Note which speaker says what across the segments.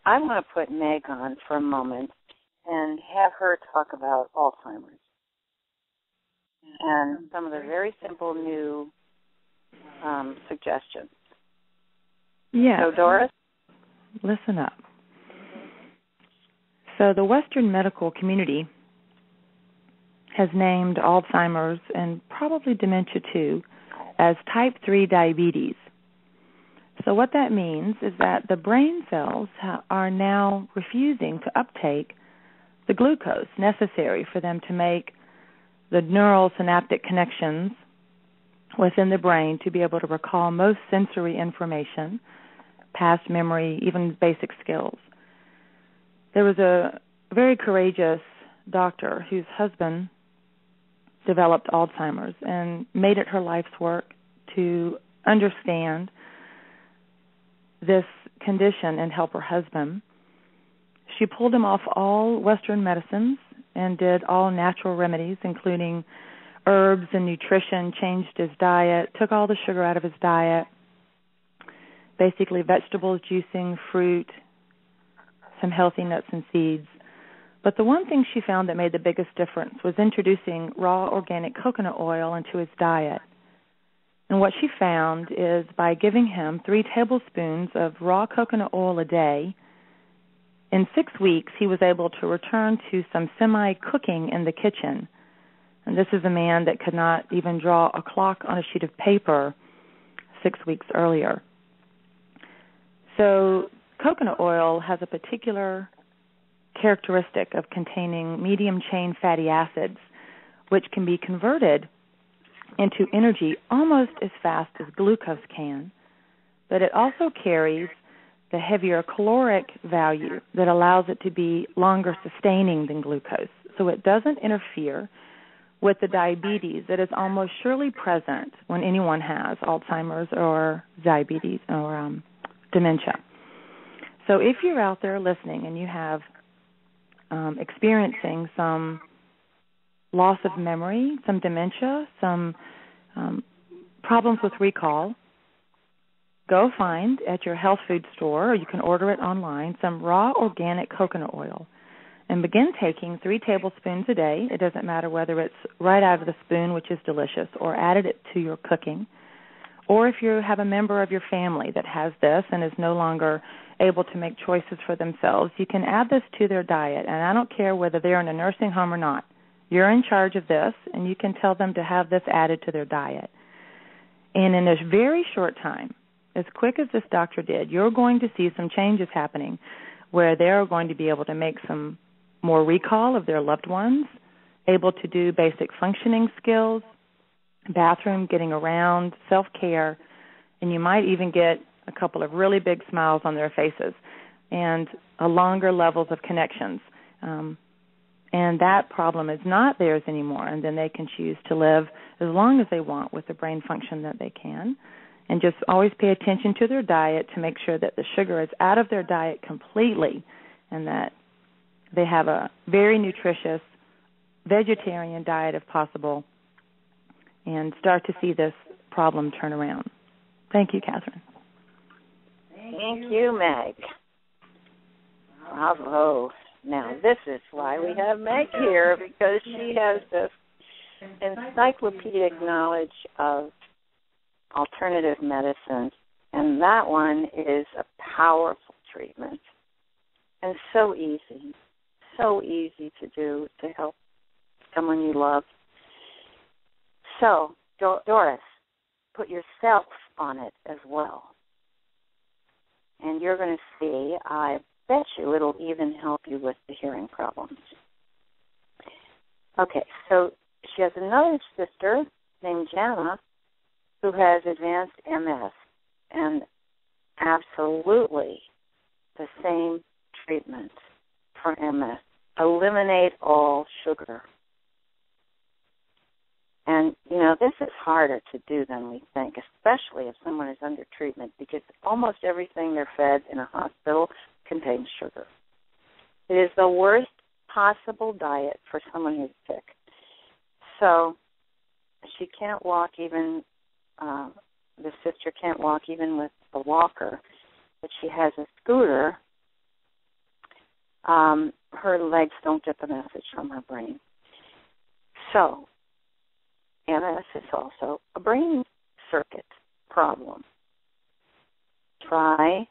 Speaker 1: I want to put Meg on for a moment and have her talk about Alzheimer's and some of the very simple new suggestions.
Speaker 2: Yeah.
Speaker 1: So, Doris?
Speaker 2: Listen up. So the Western medical community has named Alzheimer's and probably dementia too as type 3 diabetes. So what that means is that the brain cells are now refusing to uptake the glucose necessary for them to make the neural synaptic connections within the brain to be able to recall most sensory information, past memory, even basic skills. There was a very courageous doctor whose husband developed Alzheimer's and made it her life's work to understand this condition and help her husband. She pulled him off all Western medicines and did all natural remedies, including herbs and nutrition, changed his diet, took all the sugar out of his diet, basically vegetables, juicing, fruit, some healthy nuts and seeds. But the one thing she found that made the biggest difference was introducing raw organic coconut oil into his diet. And what she found is by giving him 3 tablespoons of raw coconut oil a day, in 6 weeks he was able to return to some semi-cooking in the kitchen. And this is a man that could not even draw a clock on a sheet of paper 6 weeks earlier. So coconut oil has a particular characteristic of containing medium-chain fatty acids, which can be converted into energy almost as fast as glucose can, but it also carries the heavier caloric value that allows it to be longer sustaining than glucose. So it doesn't interfere with the diabetes that is almost surely present when anyone has Alzheimer's or diabetes or dementia. So if you're out there listening and you have experiencing some loss of memory, some dementia, some problems with recall, go find at your health food store, or you can order it online, some raw organic coconut oil and begin taking 3 tablespoons a day. It doesn't matter whether it's right out of the spoon, which is delicious, or added it to your cooking. Or if you have a member of your family that has this and is no longer able to make choices for themselves, you can add this to their diet. And I don't care whether they're in a nursing home or not. You're in charge of this, and you can tell them to have this added to their diet. And in a very short time, as quick as this doctor did, you're going to see some changes happening where they're going to be able to make some more recall of their loved ones, able to do basic functioning skills, bathroom, getting around, self-care, and you might even get a couple of really big smiles on their faces and a longer levels of connections. And that problem is not theirs anymore, and then they can choose to live as long as they want with the brain function that they can. And just always pay attention to their diet to make sure that the sugar is out of their diet completely and that they have a very nutritious vegetarian diet if possible, and start to see this problem turn around. Thank you, Kathryn.
Speaker 1: Thank you, Meg. Bravo. Now, this is why we have Meg here, because she has this encyclopedic knowledge of alternative medicine, and that one is a powerful treatment and so easy to do to help someone you love. So, Doris, put yourself on it as well. And you're going to see, I bet you it'll even help you with the hearing problems. Okay, so she has another sister named Jana who has advanced MS, and absolutely the same treatment for MS. Eliminate all sugar. And, you know, this is harder to do than we think, especially if someone is under treatment, because almost everything they're fed in a hospital contains sugar. It is the worst possible diet for someone who's sick. So she can't walk even, the sister can't walk even with a walker, but she has a scooter her legs don't get the message from her brain. So, MS is also a brain circuit problem. Try,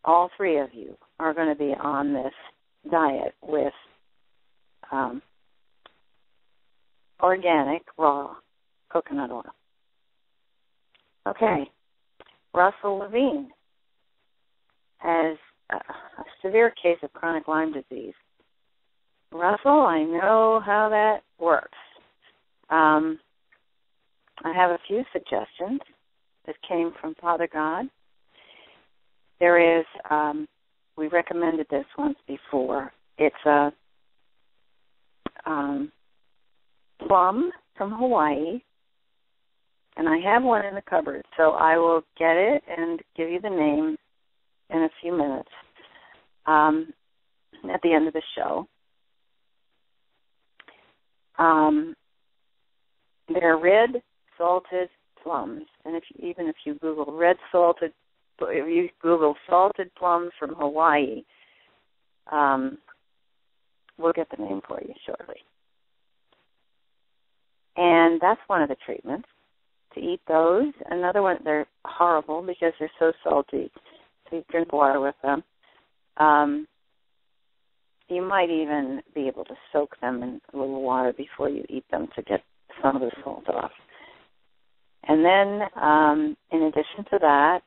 Speaker 1: all three of you are going to be on this diet with organic, raw coconut oil. Okay, Russell Levine has a severe case of chronic Lyme disease. Russell, I know how that works. I have a few suggestions that came from Father God. There is, we recommended this once before. It's a plum from Hawaii, and I have one in the cupboard, so I will get it and give you the name in a few minutes at the end of the show. They're red salted plums, and even if you Google salted plums from Hawaii, we'll get the name for you shortly. And that's one of the treatments, to eat those. Another one, they're horrible because they're so salty, so you drink water with them. You might even be able to soak them in a little water before you eat them to get some of the salt off. And then, in addition to that,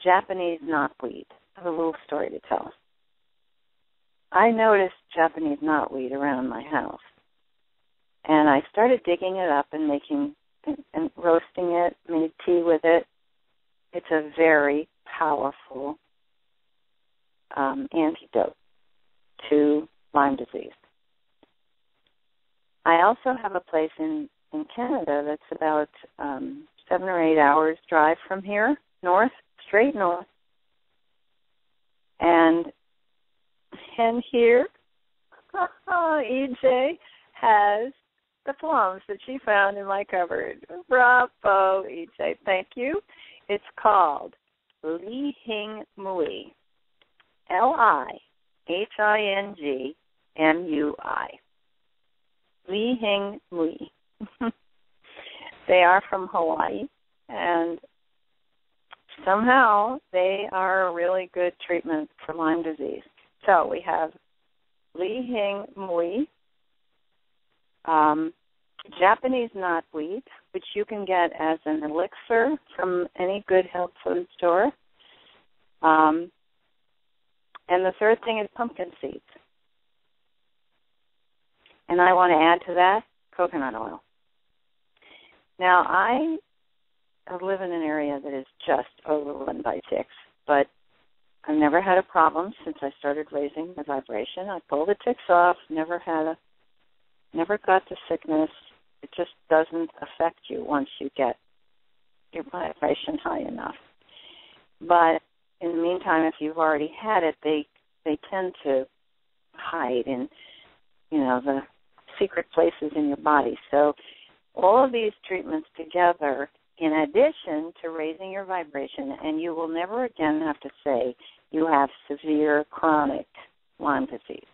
Speaker 1: Japanese knotweed. I have a little story to tell. I noticed Japanese knotweed around my house, and I started digging it up and making and roasting it, made tea with it. It's a very powerful antidote to Lyme disease. I also have a place in Canada that's about 7 or 8 hours drive from here, north, straight north. And here, EJ has the plums that she found in my cupboard. Bravo, EJ. Thank you. It's called Li Hing Mui. LIHINGMUI. Li Hing Mui. They are from Hawaii, and somehow they are a really good treatment for Lyme disease. So we have Li Hing Mui, Japanese knotweed, which you can get as an elixir from any good health food store. And the third thing is pumpkin seeds. And I want to add to that coconut oil. Now, I live in an area that is just overrun by ticks, but I've never had a problem since I started raising the vibration. I pulled the ticks off, never got the sickness. It just doesn't affect you once you get your vibration high enough. But in the meantime, if you've already had it, they tend to hide in, the secret places in your body. So all of these treatments together, in addition to raising your vibration, and you will never again have to say you have severe chronic Lyme disease.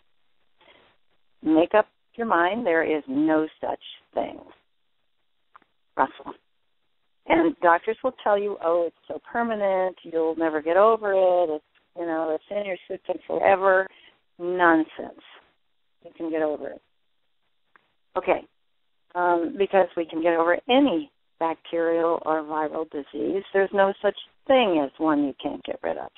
Speaker 1: Make up your mind, there is no such thing. Russell. And doctors will tell you, it's so permanent, you'll never get over it, it's in your system forever. Nonsense. You can get over it. Okay. Because we can get over any bacterial or viral disease. There's no such thing as one you can't get rid of.